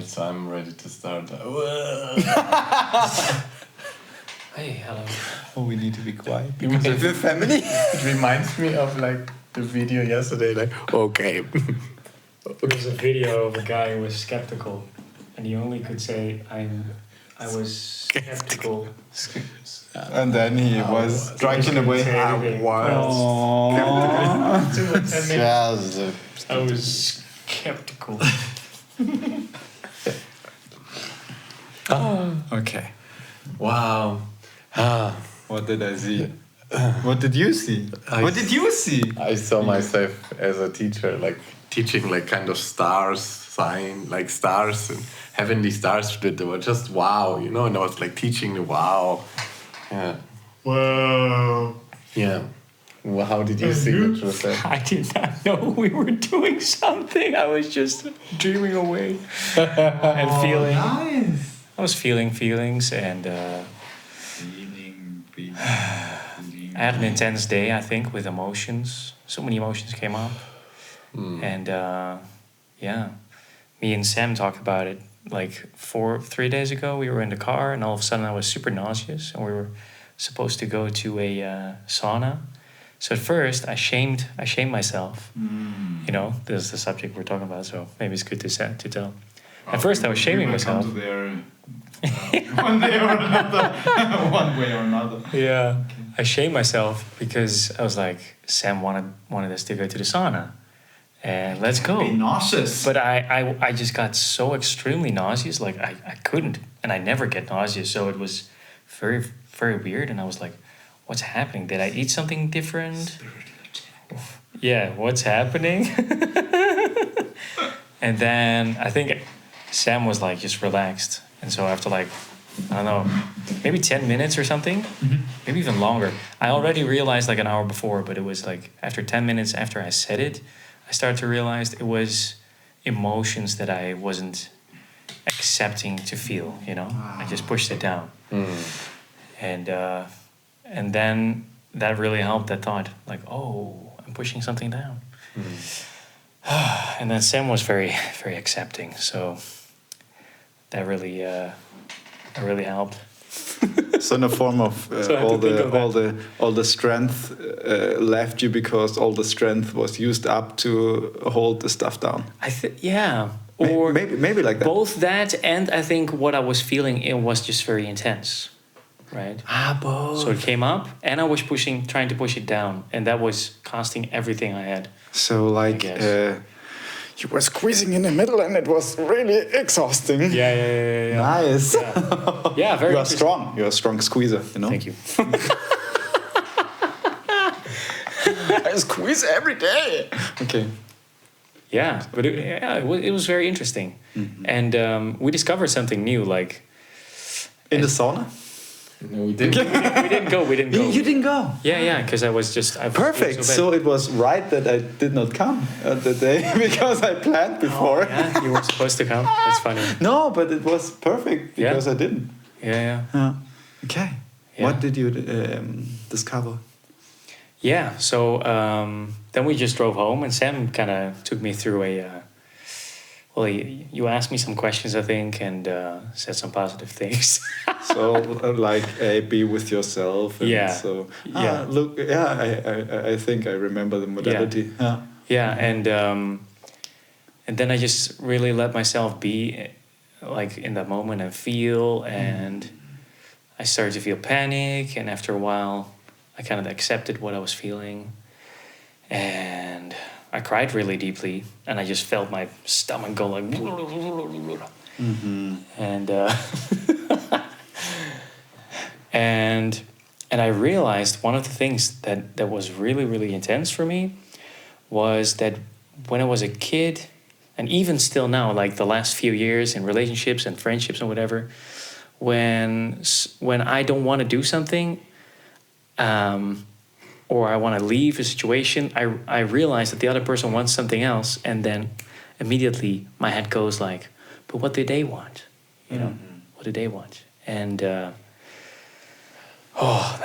Alright, so I'm ready to start. Hey, hello. Oh, we need to be quiet because of your family. It reminds me of like the video yesterday, like, okay. There was a video of a guy who was skeptical, and he only could say, I was skeptical. And then he was striking away. I was skeptical. Okay. Wow. What did I see? What did you see? What did you see? I saw myself as a teacher, like teaching like kind of like stars and heavenly stars that were just wow, you know, and I was like teaching the wow. Yeah. Whoa. Yeah. Well, how did you see it, Joseph? I did not know we were doing something. I was just dreaming away and feeling. Nice. I was feeling feelings and I had an intense day, I think, with emotions. So many emotions came up. And yeah, me and Sam talked about it like 3 days ago. We were in the car and all of a sudden I was super nauseous and we were supposed to go to a sauna. So at first I shamed myself. You know, this is the subject we're talking about, so maybe it's good to tell. At first I was shaming myself. One day or another. One way or another. Yeah, I shamed myself because I was like, Sam wanted us to go to the sauna, and let's go. Be nauseous. But I just got so extremely nauseous, like I couldn't, and I never get nauseous, so it was very, very weird, and I was like, what's happening? Did I eat something different? Yeah, what's happening? And then I think Sam was like just relaxed. And so after like, I don't know, maybe 10 minutes or something, maybe even longer. I already realized like an hour before, but it was like after 10 minutes after I said it, I started to realize it was emotions that I wasn't accepting to feel, you know? I just pushed it down. And then that really helped, that thought, like, oh, I'm pushing something down. And then Sam was very, very accepting, so that really helped. So in the form of all the strength left you because all the strength was used up to hold the stuff down. Yeah, or maybe like that. Both that and I think what I was feeling, it was just very intense, right? Both. So it came up, and I was trying to push it down, and that was costing everything I had. So like you were squeezing in the middle, and it was really exhausting. Yeah. Nice. Yeah, very. You are strong. You're a strong squeezer. You know. Thank you. I squeeze every day. Okay. Yeah, but it was very interesting, and we discovered something new. Like in the sauna. No, we didn't. We didn't go. You didn't go? Yeah, because I was perfect. So it was right that I did not come the day because I planned before. Oh, yeah, you were supposed to come. That's funny. No, but it was perfect because I didn't. Yeah. Okay. Yeah. What did you discover? Yeah, so then we just drove home, and Sam kind of took me through you asked me some questions, I think, and said some positive things. So, like, be with yourself. And so, look, I think I remember the modality. Yeah, and then I just really let myself be, like, in that moment and feel, and I started to feel panic, and after a while, I kind of accepted what I was feeling, and I cried really deeply, and I just felt my stomach go like, and I realized one of the things that was really, really intense for me was that when I was a kid, and even still now, like the last few years in relationships and friendships and whatever, when I don't want to do something, or I want to leave a situation, I realize that the other person wants something else, and then immediately my head goes like, but what do they want? You know, what do they want? And that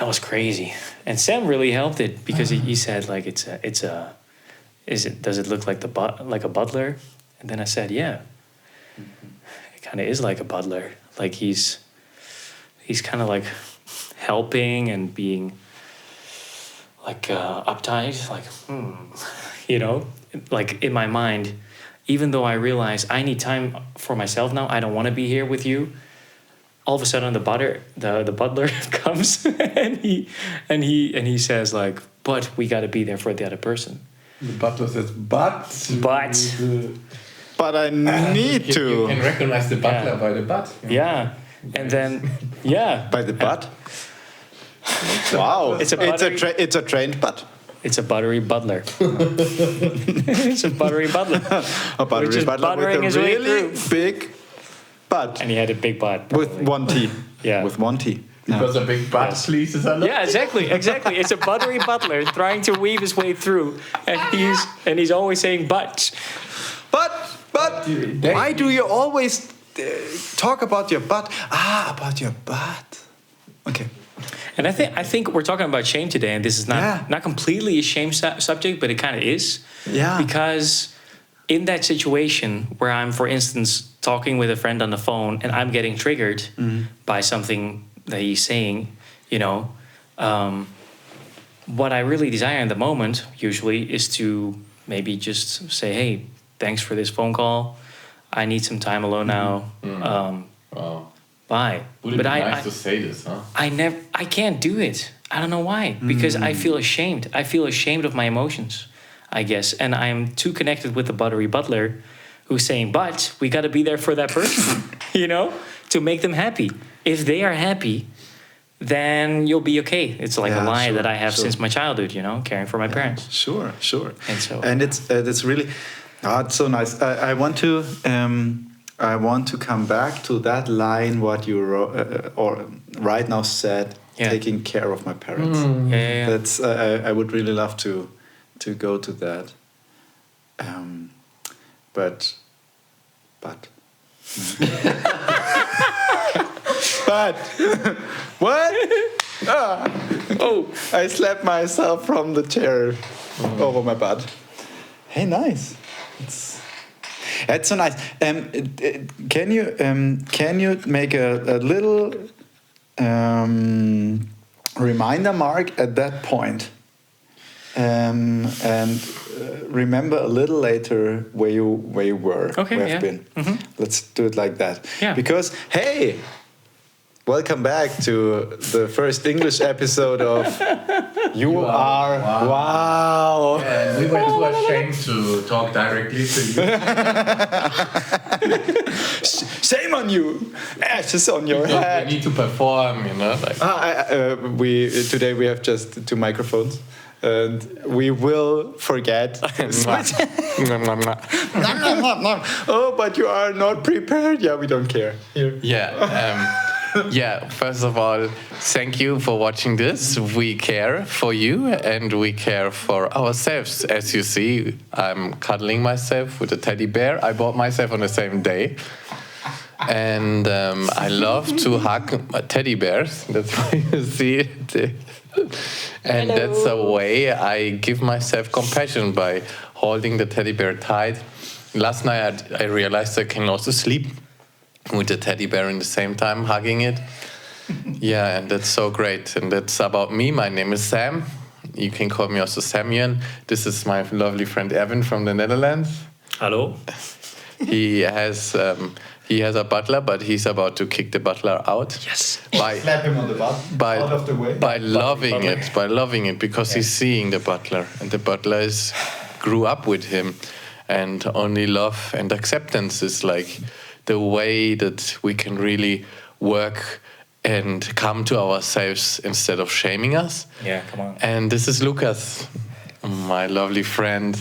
was crazy. And Sam really helped it because he said like does it look like like a butler? And then I said, yeah. kind of is like a butler. Like he's kind of like helping and being like uptight, like you know, like in my mind, even though I realize I need time for myself now, I don't want to be here with you. All of a sudden, the butler comes and he says like, "But we got to be there for the other person." The butler says, "But I need to." You can recognize the butler by the butt. Yeah, and then by the butt. Wow, it's a trained butt. It's a buttery butler. It's a buttery butler. A buttery butler with a really big butt. And he had a big butt. With one T. Yeah. With one T. Because a big butt pleases a lot. Yeah, exactly. It's a buttery butler trying to weave his way through, and he's always saying but. But why do you always talk about your butt? About your butt. Okay. And I think we're talking about shame today, and this is not completely a shame subject, but it kind of is. Yeah. Because in that situation where I'm, for instance, talking with a friend on the phone and I'm getting triggered by something that he's saying, you know, what I really desire in the moment usually is to maybe just say, "Hey, thanks for this phone call. I need some time alone now. Wow. Bye." Would it be nice to say this, huh? I can't do it. I don't know why. Because I feel ashamed. I feel ashamed of my emotions, I guess. And I'm too connected with the buttery butler who's saying, "But we got to be there for that person," you know, to make them happy. If they are happy, then you'll be okay. It's like a lie that I have since my childhood, you know, caring for my parents. Sure. And it's really, it's so nice. I want to come back to that line what you wrote, or right now said, taking care of my parents. Yeah. That's I would really love to go to that. But what? I slapped myself from the chair over my butt. Hey, nice. That's so nice. Can you make a little reminder mark at that point, and remember a little later where you were, okay, where you've been. Let's do it like that. Yeah. Because hey, welcome back to the first English episode of You Are. Wow. Yeah, we were too ashamed to talk directly to you. Shame on you! Ashes on your head. We need to perform, you know. Like. Today we have just 2 microphones. And we will forget. Oh, but you are not prepared. Yeah, we don't care. Here. Yeah, first of all, thank you for watching this. We care for you and we care for ourselves. As you see, I'm cuddling myself with a teddy bear. I bought myself on the same day. And I love to hug teddy bears. That's why you see it. And that's a way I give myself compassion by holding the teddy bear tight. Last night I realized I can also sleep with the teddy bear in the same time, hugging it. Yeah, and that's so great. And that's about me. My name is Sam. You can call me also Samuel. This is my lovely friend Erwin from the Netherlands. Hello. He has a butler, but he's about to kick the butler out. Yes. Slap him on the butt. Out of the way. By loving it, because he's seeing the butler, and the butler grew up with him, and only love and acceptance is like the way that we can really work and come to ourselves instead of shaming us. Yeah, come on. And this is Lukas, my lovely friend,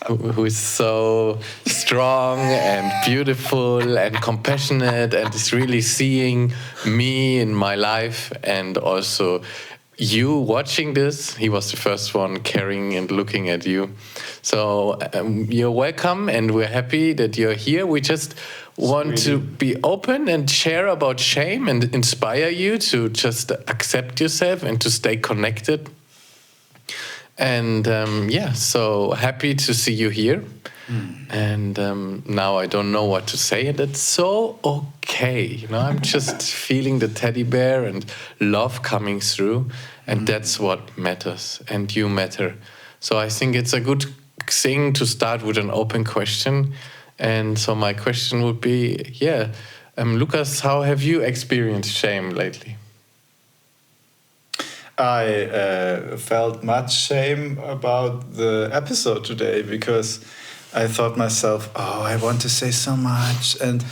who is so strong and beautiful and compassionate and is really seeing me in my life, and also you watching this. He was the first one caring and looking at you. So you're welcome, and we're happy that you're here. We just want to be open and share about shame and inspire you to just accept yourself and to stay connected. And so happy to see you here. And now I don't know what to say, and it's so okay. You know, I'm just feeling the teddy bear and love coming through, and that's what matters. And you matter. So I think it's a good thing to start with an open question. And so my question would be, Lukas, how have you experienced shame lately? I felt much shame about the episode today because I thought myself, I want to say so much and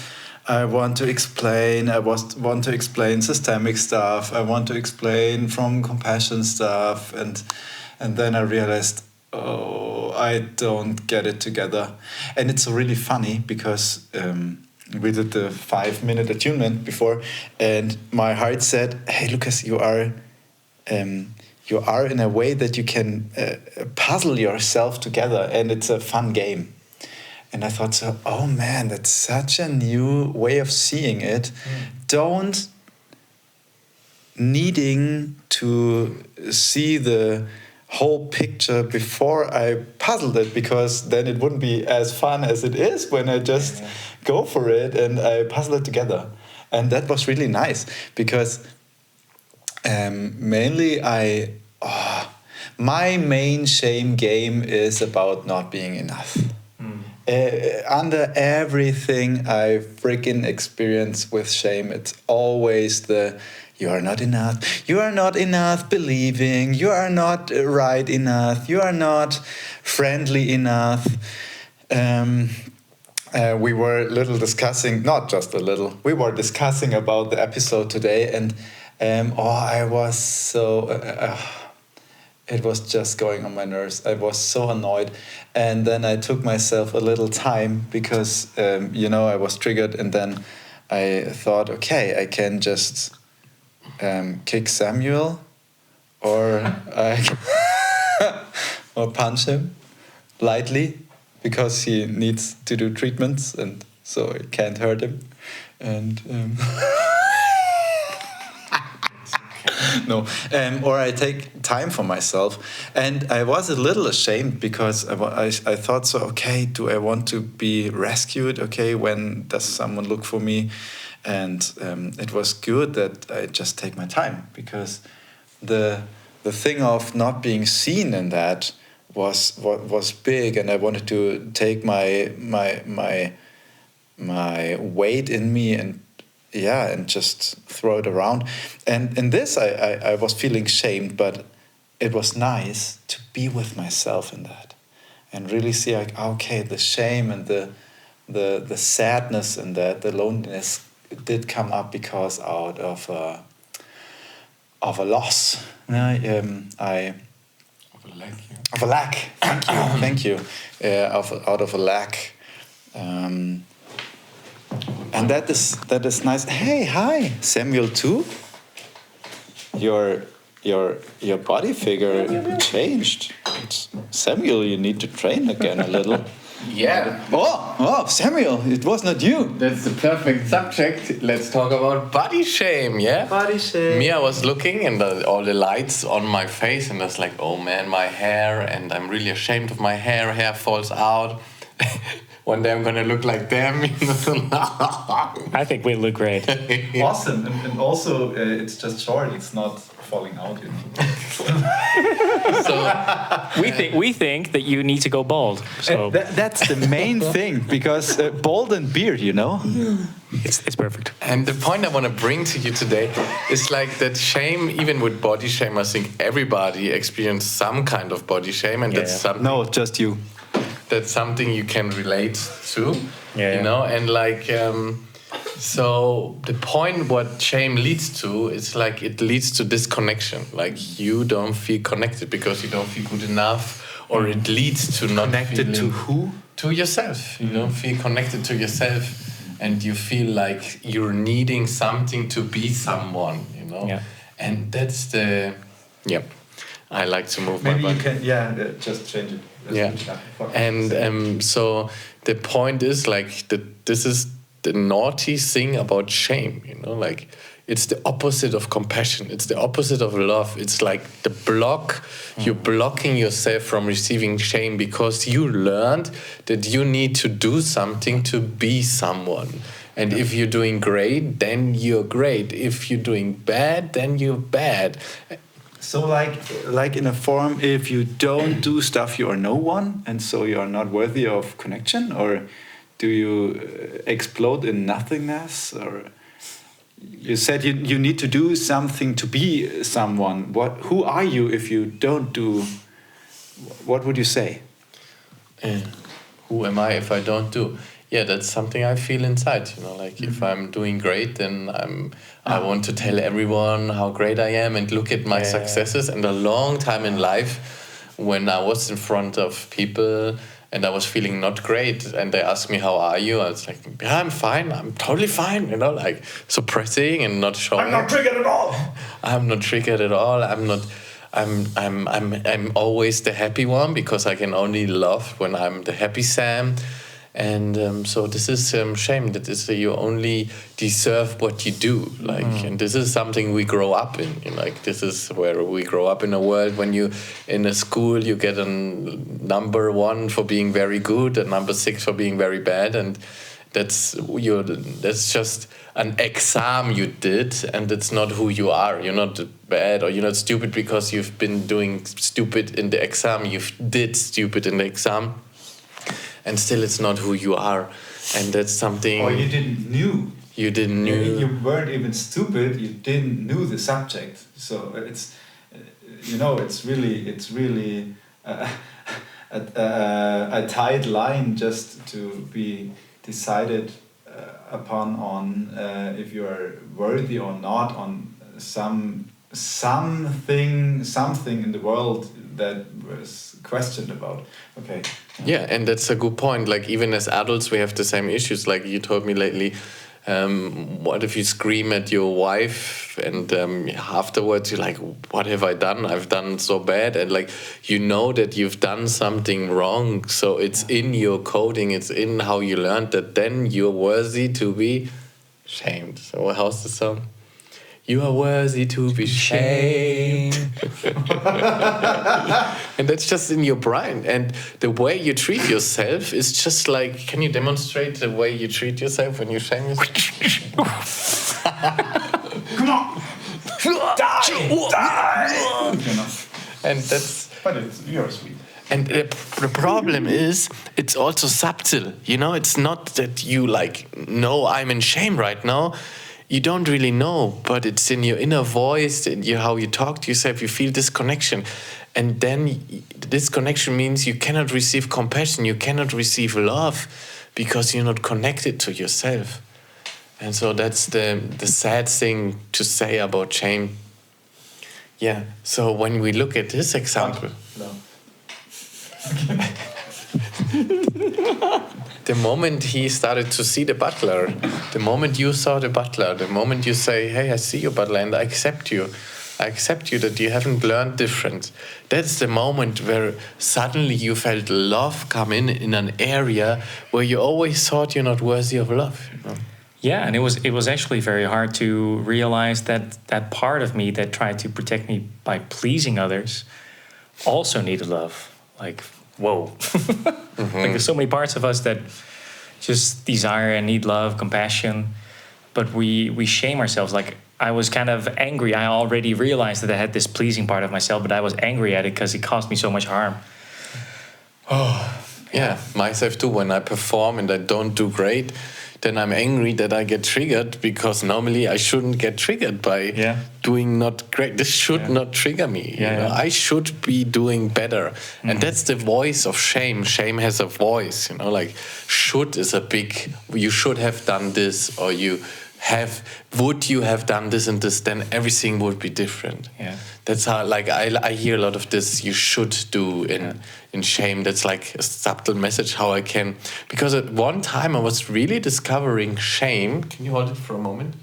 I want to explain. I want to explain systemic stuff. I want to explain from compassion stuff. And then I realized, I don't get it together. And it's really funny because we did the 5-minute attunement before and my heart said, hey, Lukas, you are in a way that you can puzzle yourself together and it's a fun game. And I thought, so, oh man, that's such a new way of seeing it. Don't needing to see the whole picture before I puzzled it, because then it wouldn't be as fun as it is when I just go for it and I puzzle it together. And that was really nice because mainly my main shame game is about not being enough. Under everything I freaking experience with shame, it's always you are not enough believing, you are not right enough, you are not friendly enough. We were a little discussing, not just a little, we were discussing about the episode today and I was so... it was just going on my nerves. I was so annoyed. And then I took myself a little time because, I was triggered. And then I thought, okay, I can just kick Samuel or or punch him lightly because he needs to do treatments. And so I can't hurt him. And... No, or I take time for myself. And I was a little ashamed because I thought, so, okay, do I want to be rescued? Okay, when does someone look for me? And it was good that I just take my time because the thing of not being seen in that was big, and I wanted to take my weight in me and just throw it around. And in this, I was feeling shamed, but it was nice to be with myself in that and really see, like, okay, the shame and the sadness and the loneliness did come up because out of a loss. Of a lack. Thank you. Out of a lack. And that is nice. Hey, hi, Samuel too. Your body figure changed. Samuel, you need to train again a little. Yeah. Oh, Samuel, it was not you. That's the perfect subject. Let's talk about body shame, yeah? Body shame. Mia was looking and all the lights on my face and I was like, oh man, my hair, and I'm really ashamed of my hair. Hair falls out. One day I'm gonna look like them. I think we look great. Awesome, and also it's just short. It's not falling out. So we think that you need to go bald. So that's the main thing because bald and beard, it's perfect. And the point I want to bring to you today is like that shame, even with body shame, I think everybody experiences some kind of body shame, and that's something. No, just you. That's something you can relate to, Yeah. And like, so the point what shame leads to is like it leads to disconnection. Like you don't feel connected because you don't feel good enough, or it leads to not connected to who? To yourself. You don't feel connected to yourself, and you feel like you're needing something to be someone. Yeah. And that's the I like to move Maybe my body. you can, just change it. And so the point is like that this is the naughty thing about shame, you know, like it's the opposite of compassion. It's the opposite of love. It's like the block. You're blocking yourself from receiving shame because you learned that you need to do something to be someone. And if you're doing great, then you're great. If you're doing bad, then you're bad. So like in a form, if you don't do stuff, you are no one, and so you are not worthy of connection, or do you explode in nothingness? Or you said you need to do something to be someone. Who are you if you don't do? What would you say? Who am I if I don't do? Yeah, that's something I feel inside. You know, like if I'm doing great, then I want to tell everyone how great I am and look at my successes. And a long time in life, when I was in front of people and I was feeling not great, and they asked me, "How are you?" I was like, "Yeah, I'm fine. I'm totally fine." You know, like suppressing and not showing. I'm not triggered at all. I'm not triggered at all. I'm not. I'm always the happy one because I can only love when I'm the happy Sam. And so this is shame. That is you only deserve what you do, like, and this is something we grow up in. You know, like this is where we grow up in a world. When you in a school, you get a number 1 for being very good, and number 6 for being very bad, and that's just an exam you did, and it's not who you are. You're not bad or you're not stupid because you've been doing stupid in the exam. You did stupid in the exam. And still, it's not who you are, and that's something. Or you didn't knew. You didn't knew. You weren't even stupid. You didn't knew the subject. So it's, you know, it's really a tight line just to be decided upon on if you are worthy or not on something in the world that was questioned about. Okay. Yeah, and that's a good point. Like even as adults, we have the same issues. Like you told me lately, what if you scream at your wife and afterwards you're like, what have I done? I've done so bad. And like, you know that you've done something wrong. So it's in your coding, it's in how you learned that then you're worthy to be shamed. So how's the song? You are worthy to be shamed. And that's just in your brain. And the way you treat yourself is just like, can you demonstrate the way you treat yourself when you shame yourself? Come on! Die! And that's... But you're sweet. And the problem is, it's also subtle. You know, it's not that you like, no, I'm in shame right now. You don't really know, but it's in your inner voice, in how you talk to yourself, you feel this connection. And then this connection means you cannot receive compassion, you cannot receive love, because you're not connected to yourself. And so that's the sad thing to say about shame. Yeah, so when we look at this example... No. The moment he started to see the butler, the moment you saw the butler, the moment you say, hey, I see you, butler, and I accept you that you haven't learned different. That's the moment where suddenly you felt love come in an area where you always thought you're not worthy of love. You know? Yeah, and it was actually very hard to realize that part of me that tried to protect me by pleasing others also needed love. Like, whoa. Like there's so many parts of us that just desire and need love, compassion, but we shame ourselves. Like I was kind of angry. I already realized that I had this pleasing part of myself, but I was angry at it because it caused me so much harm. Oh, yeah, myself too. When I perform and I don't do great, then I'm angry that I get triggered, because normally I shouldn't get triggered by doing not great. This should not trigger me. You know? I should be doing better. And that's the voice of shame. Shame has a voice, you know, like should is a big, you should have done this, or would you have done this and this, then everything would be different. Yeah. That's how, like, I hear a lot of this, you should do in shame. That's like a subtle message how I can, because at one time I was really discovering shame. Can you hold it for a moment?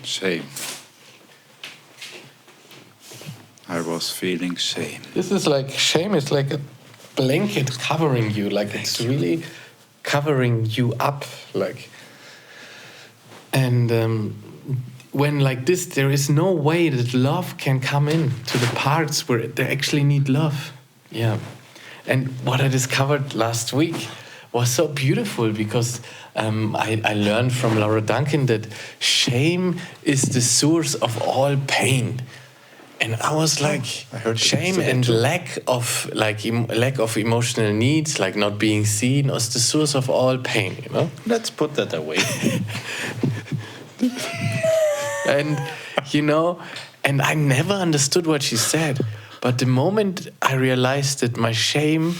Shame. I was feeling shame. This is like, shame is like a blanket covering you, like it's really covering you up, like. And when like this, there is no way that love can come in to the parts where they actually need love. Yeah. And what I discovered last week was so beautiful, because I learned from Laura Duncan that shame is the source of all pain. And I was like, shame and lack of emotional needs, like not being seen, is the source of all pain. You know. Let's put that away. And and I never understood what she said. But the moment I realized that my shame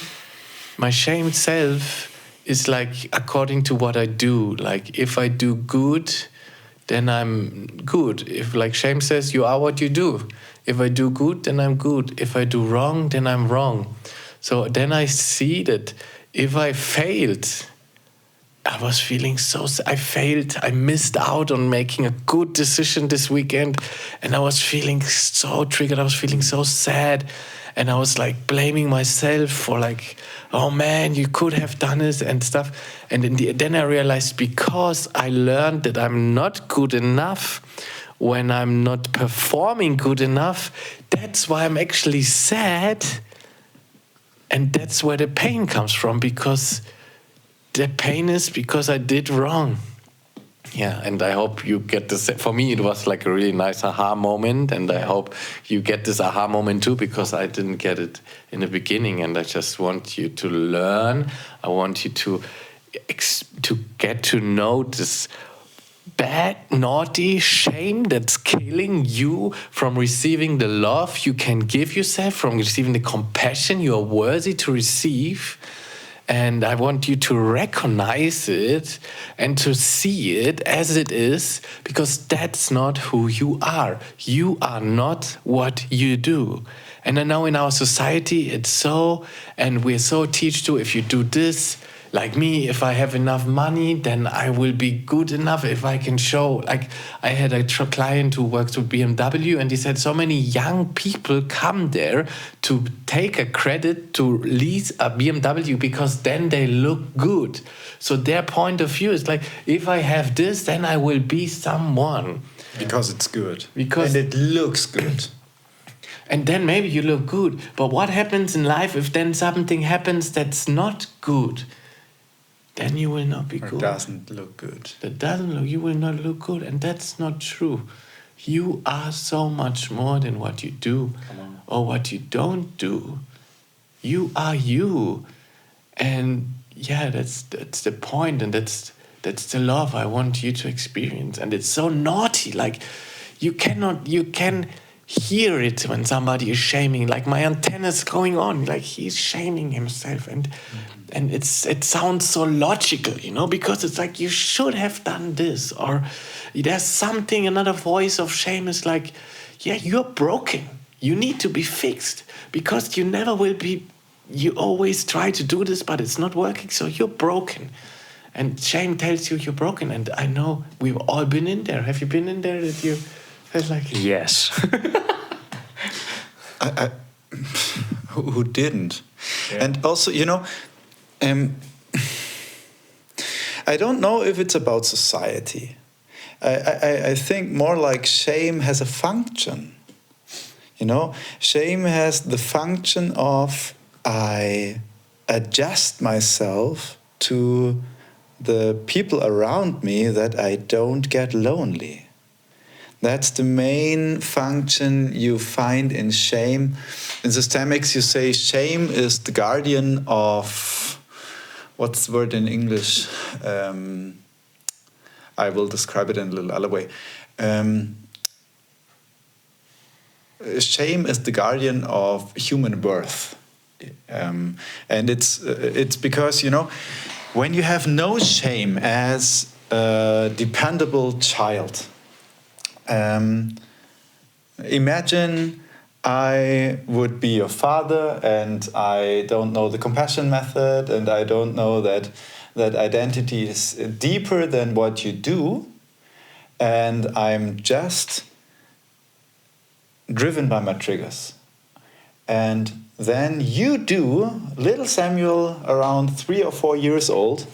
self is like according to what I do. Like if I do good, then I'm good. If like shame says you are what you do. If I do good, then I'm good. If I do wrong, then I'm wrong. So then I see that if I failed, I was feeling I failed. I missed out on making a good decision this weekend. And I was feeling so triggered. I was feeling so sad. And I was like blaming myself for like, oh man, you could have done this and stuff. And then I realized, because I learned that I'm not good enough when I'm not performing good enough, that's why I'm actually sad. And that's where the pain comes from, because the pain is because I did wrong. Yeah, and I hope you get this. For me, it was like a really nice aha moment, and I hope you get this aha moment too, because I didn't get it in the beginning, and I just want you to learn. I want you to get to know this bad, naughty shame that's killing you from receiving the love you can give yourself, from receiving the compassion you are worthy to receive. And I want you to recognize it and to see it as it is, because that's not who you are. You are not what you do. And I know in our society it's so, and we're so taught to, if you do this, like me, if I have enough money, then I will be good enough if I can show. Like I had a client who works with BMW, and he said so many young people come there to take a credit to lease a BMW because then they look good. So their point of view is like, if I have this, then I will be someone. Because it's good. And it looks good. And then maybe you look good. But what happens in life if then something happens that's not good? Then you will not be good. It doesn't look good. You will not look good. And that's not true. You are so much more than what you do or what you don't do. You are you. And yeah, that's the point, and that's the love I want you to experience. And it's so naughty. Like you can hear it when somebody is shaming. Like my antenna's going on. Like he's shaming himself, and it sounds so logical, because it's like you should have done this, or there's something. Another voice of shame is like, yeah, you're broken. You need to be fixed, because you never will be. You always try to do this, but it's not working. So you're broken, and shame tells you you're broken. And I know we've all been in there. Have you been in there? That you felt like yes. I who didn't? Yeah. And also, I don't know if it's about society. I think more like shame has a function. Shame has the function of I adjust myself to the people around me that I don't get lonely. That's the main function you find in shame. In systemics, you say shame is the guardian of, what's the word in English? I will describe it in a little other way. Shame is the guardian of human worth. And it's because, when you have no shame as a dependable child, imagine I would be your father, and I don't know the compassion method, and I don't know that identity is deeper than what you do, and I'm just driven by my triggers. And then you do, little Samuel, around 3 or 4 years old,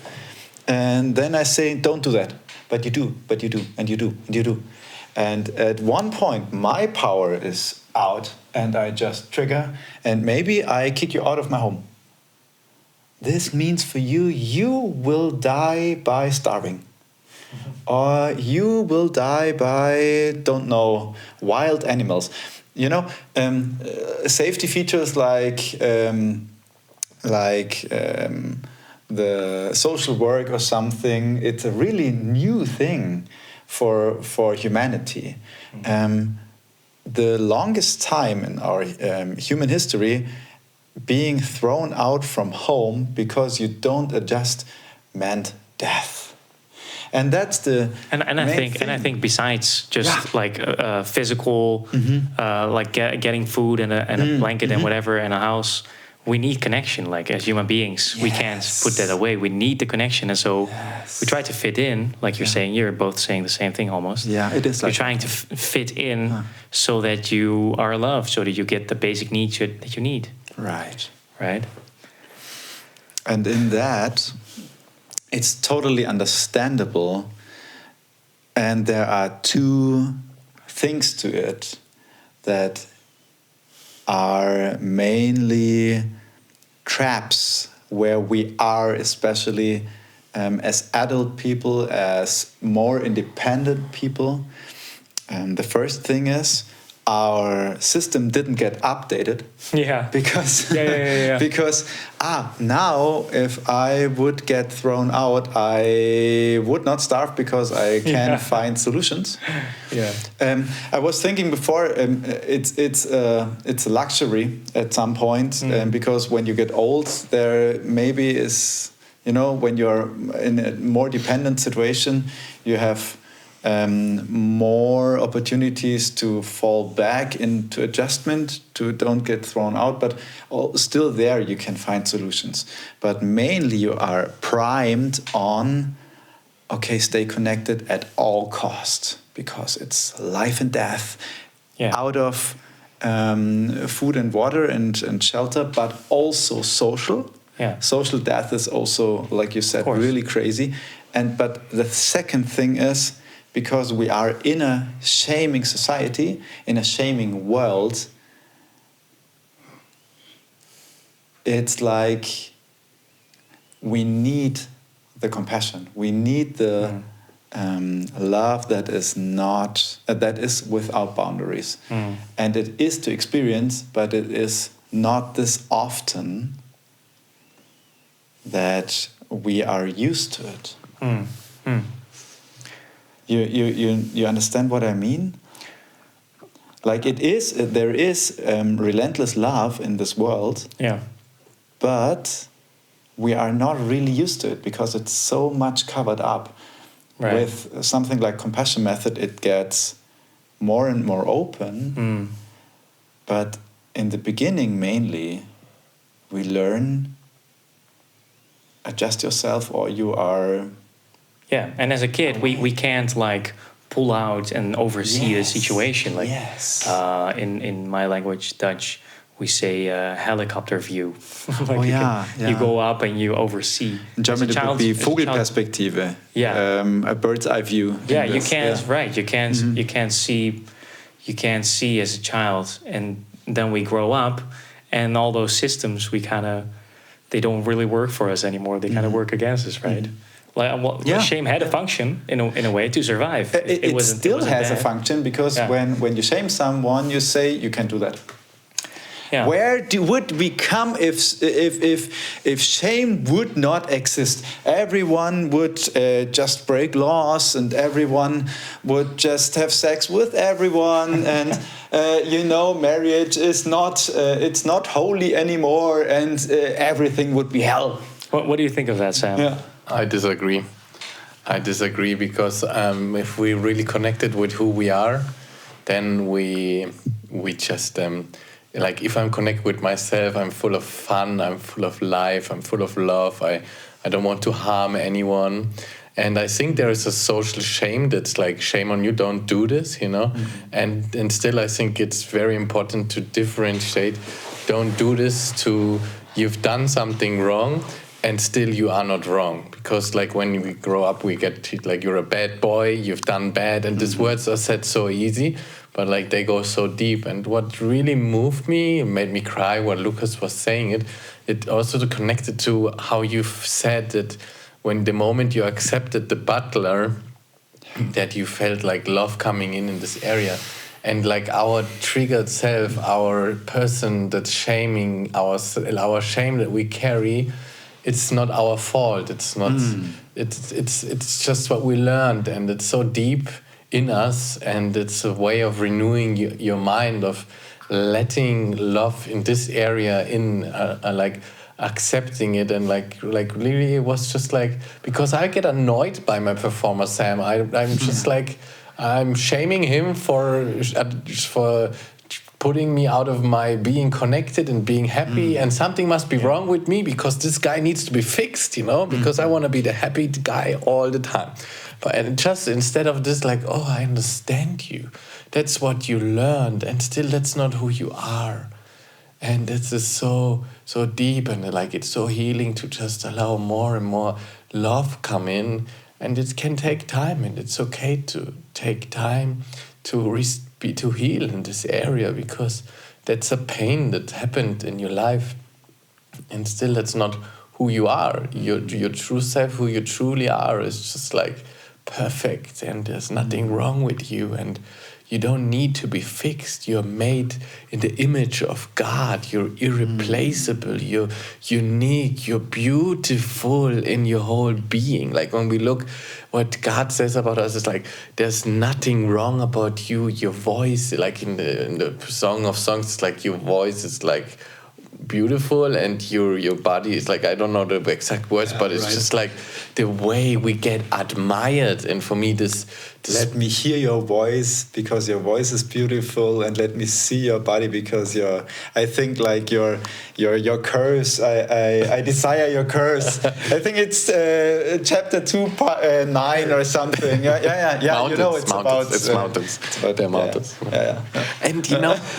And then I say, don't do that. But you do, and you do, and you do. And at one point, my power is out, and I just trigger, and maybe I kick you out of my home. This means for you, you will die by starving. Or you will die by, don't know, wild animals. You know, safety features like the social work or something, it's a really new thing for humanity. The longest time in our human history, being thrown out from home because you don't adjust meant death. And that's the I think besides just like physical, like getting food and a blanket and whatever and a house, we need connection. Like as human beings, we can't put that away. We need the connection, and so we try to fit in. Like you're saying, you're both saying the same thing almost. Yeah, it is. You're trying to fit in so that you are loved, so that you get the basic needs that you need. Right. And in that, it's totally understandable. And there are two things to it that are mainly traps where we are, especially as adult people, as more independent people. The first thing is our system didn't get updated. Yeah. Because because now if I would get thrown out, I would not starve because I can find solutions. Yeah. I was thinking before, it's a luxury at some point, because when you get old, there maybe is, you know, when you're in a more dependent situation, you have more opportunities to fall back into adjustment, to don't get thrown out, but still there you can find solutions. But mainly you are primed on, okay, stay connected at all costs, because it's life and death, out of food and water and shelter, but also social. Yeah. Social death is also, like you said, really crazy. But the second thing is, because we are in a shaming society, in a shaming world, it's like we need the compassion. We need the love that is not that is without boundaries, and it is to experience, but it is not this often that we are used to it. You understand what I mean? Like there is relentless love in this world. Yeah. But we are not really used to it because it's so much covered up. Right. With something like compassion method, it gets more and more open. But in the beginning, mainly, we learn, adjust yourself, or you are. Yeah, and as a kid, we can't like pull out and oversee the situation. Like in my language, Dutch, we say helicopter view. Like you go up and you oversee. In German, it would be Vogelperspektive. A bird's eye view. Yeah, you can't. Yeah. Right, you can't. You can't see. You can't see as a child, and then we grow up, and all those systems they don't really work for us anymore. They kind of work against us, right? Like, shame had a function in a way to survive. It still has a function, because when you shame someone, you say you can't do that. Yeah. Where would we come if shame would not exist? Everyone would just break laws, and everyone would just have sex with everyone, and marriage is it's not holy anymore, and everything would be hell. What do you think of that, Sam? Yeah. I disagree because if we really connected with who we are, then we just like if I'm connected with myself, I'm full of fun, I'm full of life, I'm full of love. I don't want to harm anyone. And I think there is a social shame that's like, shame on you, don't do this, you know. Mm-hmm. And still I think it's very important to differentiate. Don't do this to, you've done something wrong. and still you are not wrong. Because like when we grow up, we get like, you're a bad boy, you've done bad, and these words are said so easy, but like they go so deep. And what really moved me, made me cry, what Lukas was saying, it also connected to how you've said that when the moment you accepted the butler, that you felt like love coming in this area. And like our triggered self, our person that's shaming, our shame that we carry, it's not our fault. It's not. It's just what we learned, and it's so deep in us, and it's a way of renewing your mind, of letting love in this area in, like accepting it, and like really it was just like, because I get annoyed by my performer Sam. I'm just like, I'm shaming him for putting me out of my being connected and being happy, and something must be wrong with me, because this guy needs to be fixed, because I want to be the happy guy all the time. But and just instead of this, like, oh, I understand you. That's what you learned, and still that's not who you are. And this is so deep, and like it's so healing to just allow more and more love come in. And it can take time, and it's okay to take time to heal in this area, because that's a pain that happened in your life, and still that's not who you are. Your true self, who you truly are, is just like perfect, and there's nothing wrong with you, and you don't need to be fixed. You're made in the image of God. You're irreplaceable. You're unique. You're beautiful in your whole being. Like when we look what God says about us, it's like there's nothing wrong about you. Your voice, like in the Song of Songs, it's like your voice is like beautiful, and your body is like, I don't know the exact words, but it's just like the way we get admired. And for me, this let me hear your voice, because your voice is beautiful, and let me see your body, because I think like your curse, I desire your curse. I think it's chapter 2, 9 or something. Yeah. Mountains, It's mountains. It's mountains. They're mountains. Yeah. And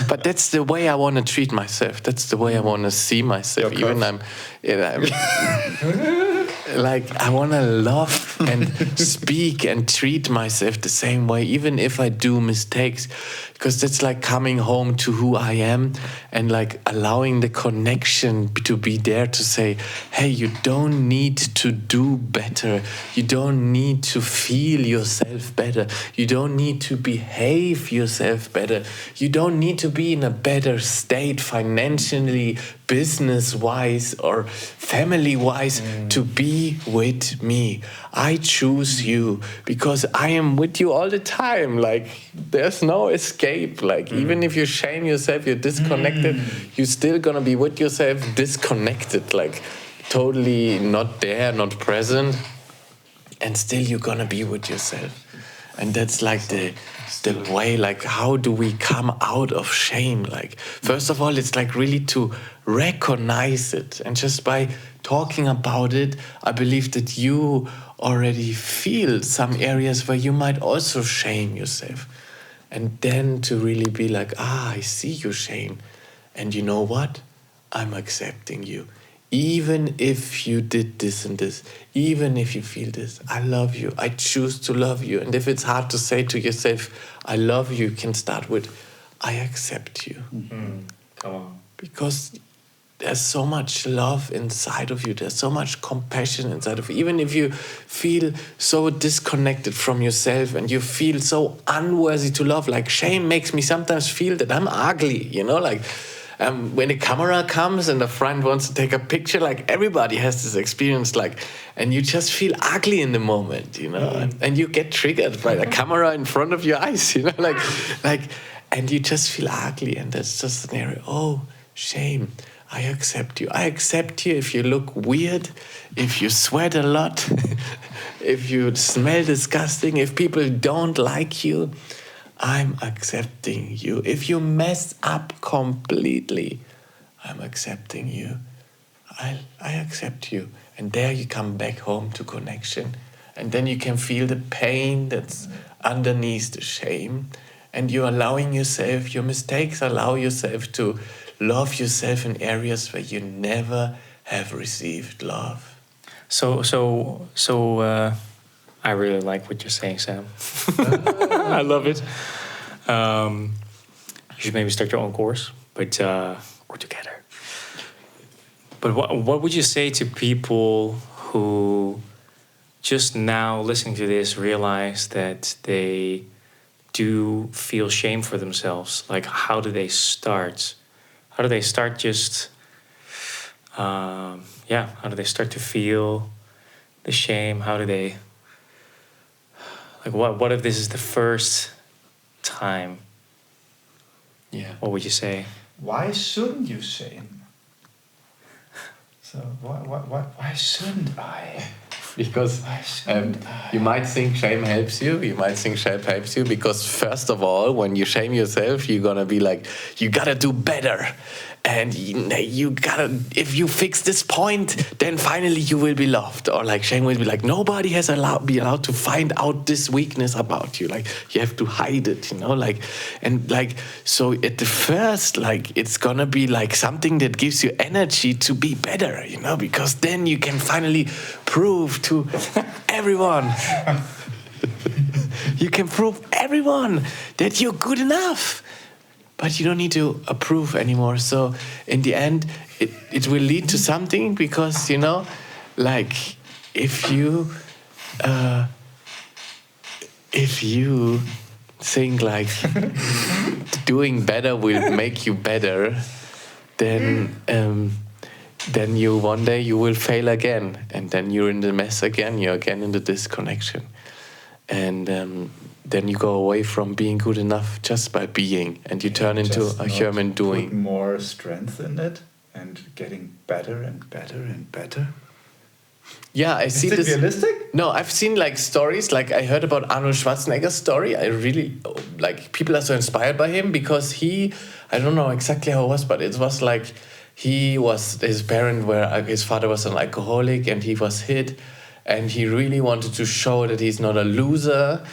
but that's the way I want to treat myself. That's the way I want to see myself. Even I'm like, I want to love and speak and treat myself the same way, even if I do mistakes, because that's like coming home to who I am, and like allowing the connection to be there to say, hey, you don't need to do better. You don't need to feel yourself better. You don't need to behave yourself better. You don't need to be in a better state financially, business-wise or family-wise to be with me. I choose you because I am with you all the time. Like, there's no escape. Like, even if you shame yourself, you're disconnected, you're still gonna be with yourself disconnected. Like, totally not there, not present. And still you're gonna be with yourself. And that's like the way, like, how do we come out of shame? Like, first of all, it's like really to recognize it. And just by talking about it, I believe that you already feel some areas where you might also shame yourself. And then to really be like, I see your shame. And you know what? I'm accepting you. Even if you did this and this, even if you feel this, I love you. I choose to love you. And if it's hard to say to yourself, I love you, you can start with, I accept you. Come on. Because there's so much love inside of you. There's so much compassion inside of you. Even if you feel so disconnected from yourself and you feel so unworthy to love, like shame makes me sometimes feel that I'm ugly, you know, like when a camera comes and a friend wants to take a picture, like everybody has this experience, like, and you just feel ugly in the moment, you know, and you get triggered by the camera in front of your eyes, you know, like, and you just feel ugly, and that's just an area. Oh, shame. I accept you. I accept you if you look weird, if you sweat a lot, if you smell disgusting, if people don't like you. I'm accepting you. If you mess up completely, I'm accepting you. I accept you. And there you come back home to connection. And then you can feel the pain that's underneath the shame. And you're allowing yourself, your mistakes allow yourself to love yourself in areas where you never have received love. I really like what you're saying, Sam. I love it. You should maybe start your own course, but or together. But what would you say to people who just now listening to this realize that they do feel shame for themselves? Like, how do they start? How do they start just, how do they start to feel the shame? How do they, like, what if this is the first time? Yeah. What would you say? Why shouldn't you shame? So why shouldn't I? Because you might think shame helps you. You might think shame helps you because, first of all, when you shame yourself, you're going to be like, you got to do better. And you got to, if you fix this point, then finally you will be loved. Or like shame will be like, nobody has be allowed to find out this weakness about you. Like, you have to hide it, like, and like, so at the first, like, it's going to be like something that gives you energy to be better, because then you can finally prove to everyone. You can prove everyone that you're good enough. But you don't need to approve anymore. So in the end, it will lead to something because, like if you think like doing better will make you better, then you one day you will fail again. And then you're in the mess again. You're again in the disconnection. And then you go away from being good enough just by being, and you turn into a human doing. Put more strength in it and getting better and better and better. Yeah, I see this. Is it realistic? No, I've seen like stories. Like I heard about Arnold Schwarzenegger's story. I really like. People are so inspired by him because I don't know exactly how it was, but it was like his father was an alcoholic and he was hit. And he really wanted to show that he's not a loser.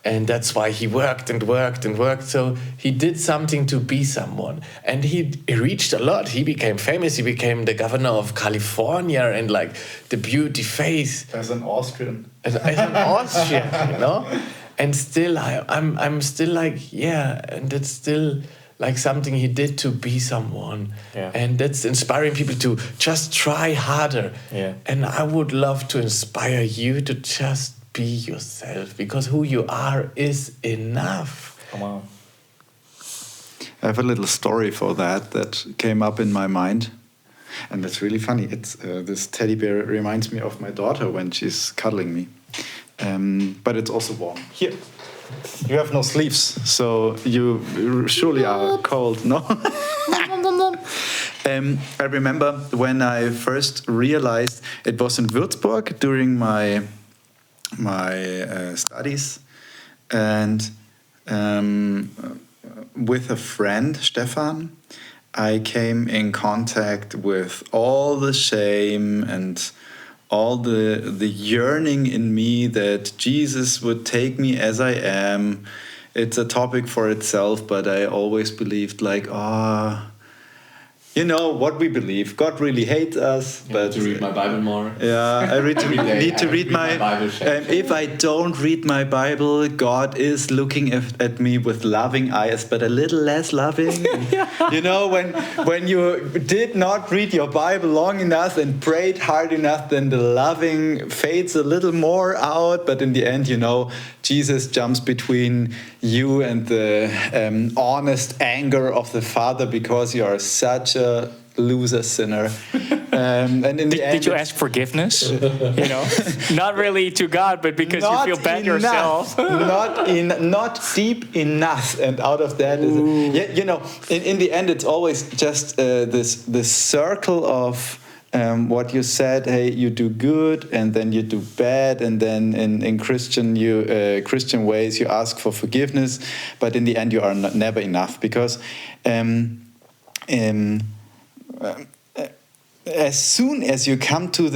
And that's why he worked and worked and worked. So he did something to be someone. And he reached a lot. He became famous. He became the governor of California and like the beauty face. As an Austrian. As an Austrian, And still, I'm still like, yeah. And that's still like something he did to be someone. Yeah. And that's inspiring people to just try harder. Yeah. And I would love to inspire you to just be yourself, because who you are is enough. Come on. I have a little story for that came up in my mind. And it's really funny. It's this teddy bear reminds me of my daughter when she's cuddling me. But it's also warm. Here. You have no sleeves, so you surely are cold, no? I remember when I first realized it was in Würzburg during my studies, and with a friend, Stefan, I came in contact with all the shame and all the yearning in me that Jesus would take me as I am. It's a topic for itself, but I always believed like, what we believe. God really hates us. But to read my Bible more. Yeah, I need to read my Bible. If I don't read my Bible, God is looking at me with loving eyes, but a little less loving. When you did not read your Bible long enough and prayed hard enough, then the loving fades a little more out. But in the end, Jesus jumps between you and the honest anger of the Father because you are such a loser sinner. And in the end, did you ask forgiveness? Not really to God, but because you feel bad yourself. not deep enough. And out of that is, in the end, it's always just this circle of. What you said, hey, you do good, and then you do bad, and then in Christian ways you ask for forgiveness, but in the end you are never enough, because as soon as you come to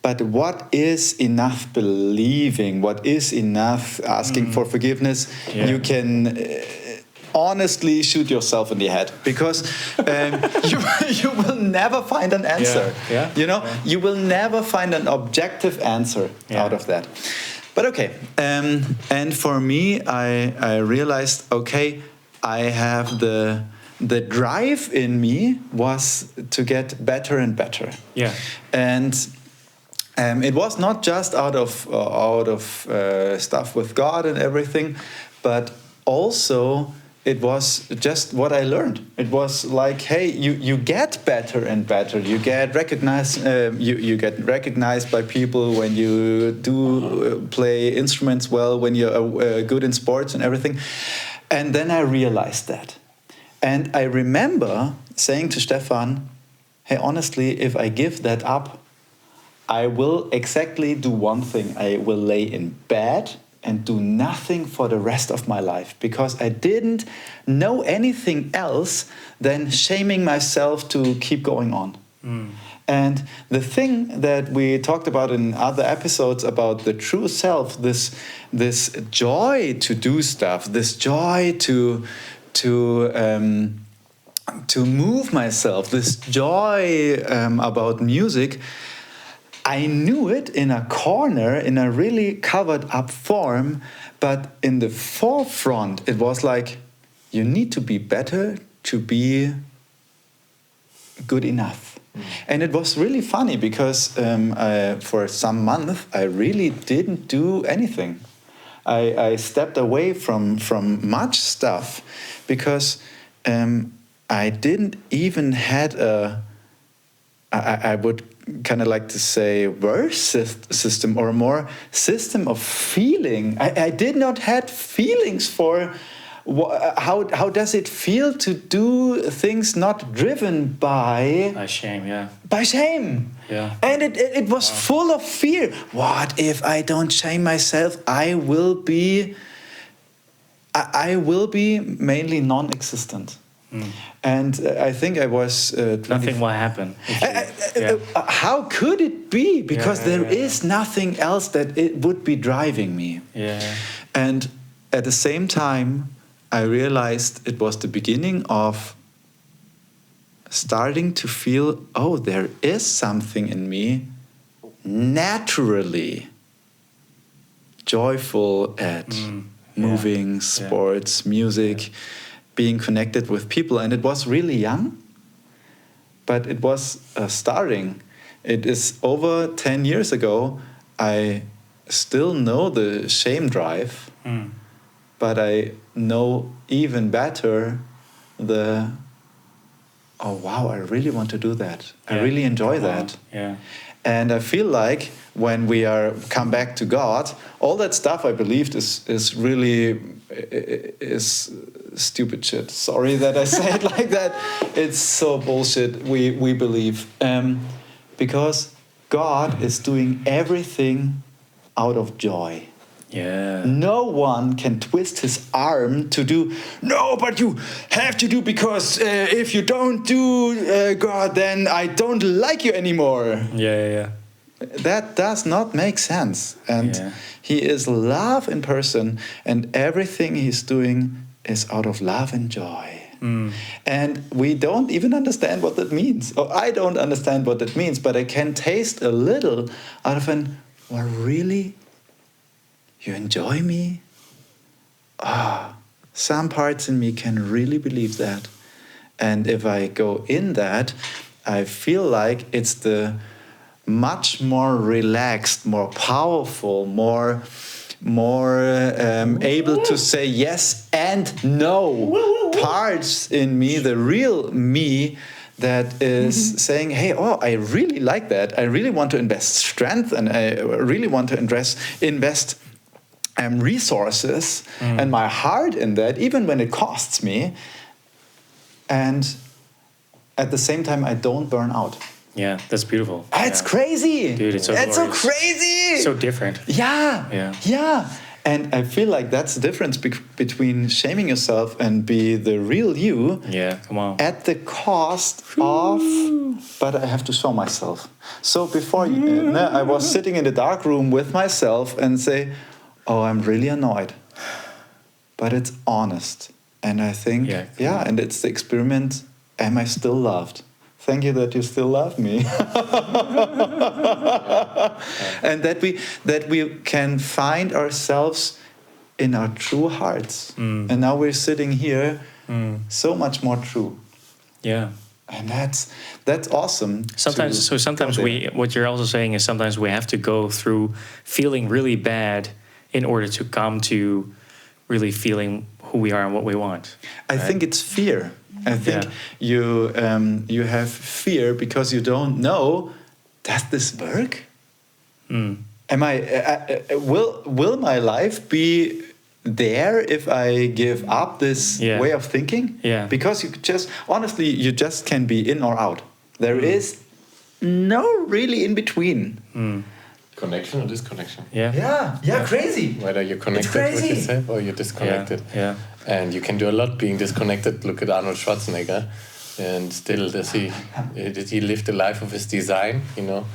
but what is enough believing, what is enough asking for forgiveness, you can honestly shoot yourself in the head, because you will never find an answer. Yeah. You know, you will never find an objective answer out of that. But okay, and for me, I realized, okay, I have the drive in me was to get better and better. Yeah. And it was not just out of stuff with God and everything, but also it was just what I learned. It was like, hey, you get better and better. You get recognized. You get recognized by people when you do play instruments well, when you're good in sports and everything. And then I realized that. And I remember saying to Stefan, hey, honestly, if I give that up, I will exactly do one thing. I will lay in bed and do nothing for the rest of my life, because I didn't know anything else than shaming myself to keep going on. And the thing that we talked about in other episodes about the true self, this joy to do stuff, this joy to move myself, this joy about music, I knew it in a corner, in a really covered up form, but in the forefront, it was like, you need to be better to be good enough. And it was really funny because for some months, I really didn't do anything. I stepped away from much stuff because I didn't even had I would kind of like to say verse system, or more system of feeling. I did not had feelings for how does it feel to do things not driven by shame. Yeah. By shame. Yeah. And it was full of fear. What if I don't shame myself? I will be mainly non-existent. And I think I was... nothing will happen. How could it be? Because there is nothing else that it would be driving me. Yeah. And at the same time, I realized it was the beginning of starting to feel, oh, there is something in me naturally joyful at moving, sports, music, being connected with people. And it was really young, but it was starting. It is over 10 years ago. I still know the shame drive, but I know even better the, oh wow, I really want to do that. I really enjoy that. Yeah. And I feel like when we come back to God, all that stuff I believed is really stupid shit. Sorry that I say it like that. It's so bullshit. We believe because God is doing everything out of joy. Yeah. No one can twist his arm to do, no, but you have to do, because if you don't do, God, then I don't like you anymore. Yeah. That does not make sense. And he is love in person, and everything he's doing is out of love and joy. And we don't even understand what that means. Or I don't understand what that means, but I can taste a little out of well, really? You enjoy me? Some parts in me can really believe that. And if I go in that, I feel like it's the much more relaxed, more powerful, more able to say yes and no parts in me, the real me, that is saying, hey, I really like that. I really want to invest strength, and I really want to invest resources and my heart in that, even when it costs me. And at the same time, I don't burn out. Yeah, that's beautiful. It's crazy. Dude, it's so glorious. So crazy. So different. Yeah. And I feel like that's the difference between shaming yourself and be the real you. Yeah, come on. At the cost of, but I have to show myself. So before I was sitting in the dark room with myself and say, I'm really annoyed. But it's honest. And I think, and it's the experiment, am I still loved? Thank you that you still love me. And that we can find ourselves in our true hearts. And now we're sitting here so much more true. Yeah. And that's awesome. Sometimes what you're also saying is sometimes we have to go through feeling really bad in order to come to really feeling who we are and what we want. I think it's fear. I think you have fear because you don't know, does this work? Am I will my life be there if I give up this way of thinking? Yeah. Because you just can be in or out. There is no really in between. Connection or disconnection? Yeah, crazy. Whether you're connected with yourself or you're disconnected. Yeah. And you can do a lot being disconnected. Look at Arnold Schwarzenegger, and still did he live the life of his design? You know,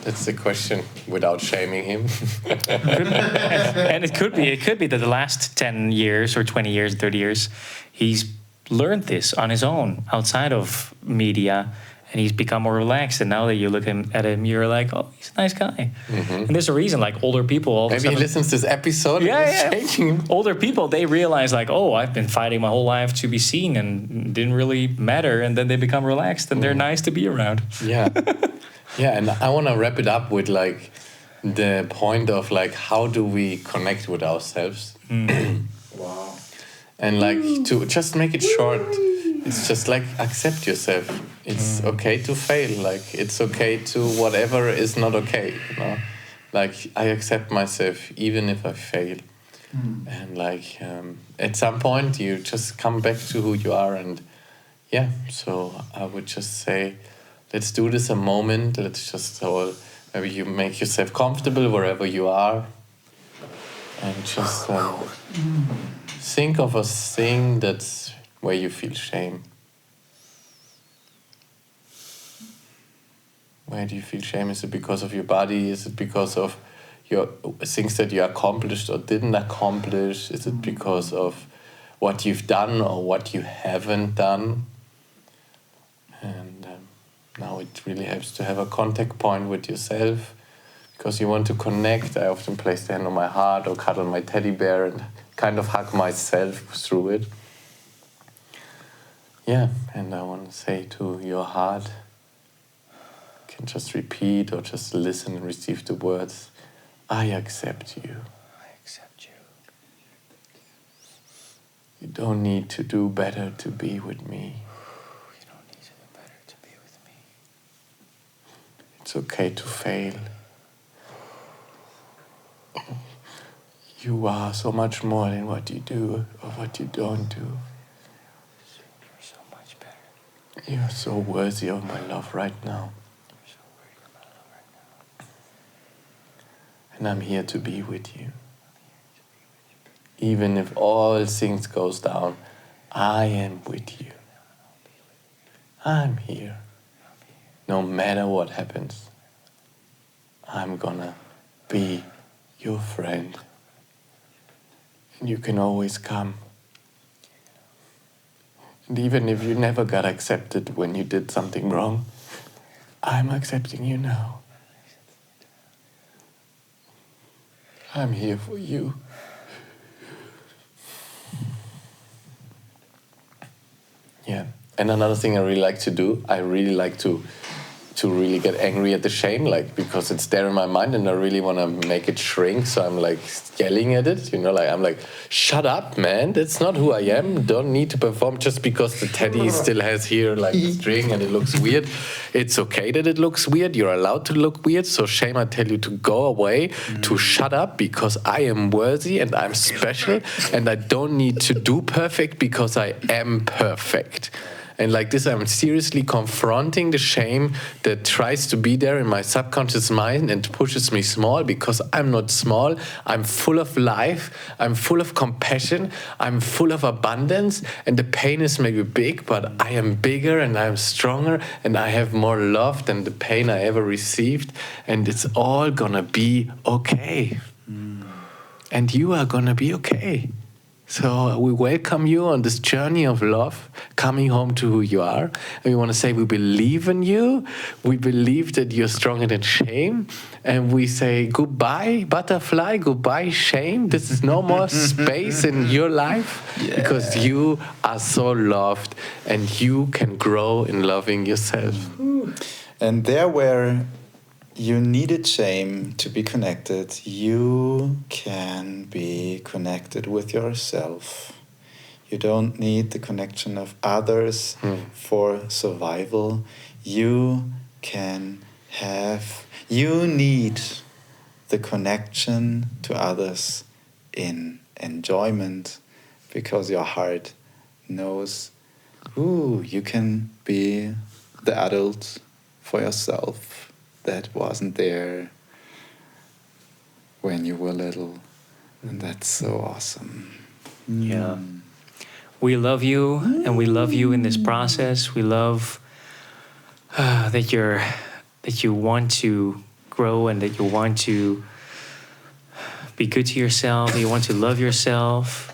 that's the question. Without shaming him. And it could be that the last 10 years or 20 years, 30 years, he's learned this on his own outside of media. And he's become more relaxed, and now that you look at him, you're like, oh, he's a nice guy. And there's a reason, like older people. Maybe he listens to this episode. And it's changing him. Older people, they realize like, oh, I've been fighting my whole life to be seen, and didn't really matter. And then they become relaxed, and they're nice to be around. Yeah, and I want to wrap it up with like the point of like, how do we connect with ourselves? Wow. And like to just make it short. It's just like accept yourself. It's okay to fail. Like it's okay to whatever is not okay. You know, like I accept myself even if I fail. And like at some point you just come back to who you are. And so I would just say, let's do this a moment. Let's just maybe you make yourself comfortable wherever you are, and just think of a thing that's where you feel shame. Where do you feel shame? Is it because of your body? Is it because of your things that you accomplished or didn't accomplish? Is it because of what you've done or what you haven't done? And now it really helps to have a contact point with yourself, because you want to connect. I often place the hand on my heart or cuddle my teddy bear and kind of hug myself through it. Yeah, and I want to say to your heart, you can just repeat or just listen and receive the words, I accept you. I accept you. You don't need to do better to be with me. You don't need to do better to be with me. It's okay to fail. You are so much more than what you do or what you don't do. You're so much better. You're so worthy of my love right now. You're so worthy of my love right now. And I'm here to be with you. Even if all things goes down, I am with you. I'm here. No matter what happens, I'm gonna be your friend. And you can always come. And even if you never got accepted when you did something wrong, I'm accepting you now. I'm here for you. Yeah. And another thing I really like to do, I really like to really get angry at the shame, like, because it's there in my mind and I really want to make it shrink. So I'm like yelling at it, you know, like I'm like, shut up, man. That's not who I am. Don't need to perform just because the teddy still has here like a string and it looks weird. It's okay that it looks weird. You're allowed to look weird. So shame, I tell you to go away, to shut up, because I am worthy and I'm special and I don't need to do perfect because I am perfect. And like this, I'm seriously confronting the shame that tries to be there in my subconscious mind and pushes me small, because I'm not small. I'm full of life. I'm full of compassion. I'm full of abundance. And the pain is maybe big, but I am bigger and I'm stronger and I have more love than the pain I ever received. And it's all gonna be okay. And you are gonna be okay. So we welcome you on this journey of love, coming home to who you are. And we want to say we believe in you. We believe that you're stronger than shame. And we say goodbye, butterfly, goodbye, shame. This is no more space in your life because you are so loved and you can grow in loving yourself. And there where you needed shame to be connected, you can be connected with yourself. You don't need the connection of others for survival. You need the connection to others in enjoyment because your heart knows, you can be the adult for yourself that wasn't there when you were little. And that's so awesome. Yeah. We love you, and we love you in this process. We love that you want to grow and that you want to be good to yourself, that you want to love yourself.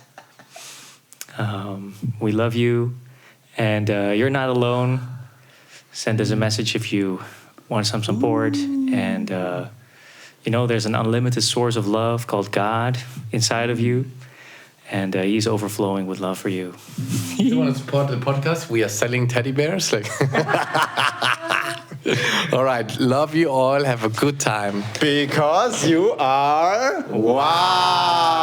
We love you, and you're not alone. Send us a message if you want some support. And there's an unlimited source of love called God inside of you, and he's overflowing with love for you. You want to support the podcast? We are selling teddy bears. All right, love you all. Have a good time Because you are wow.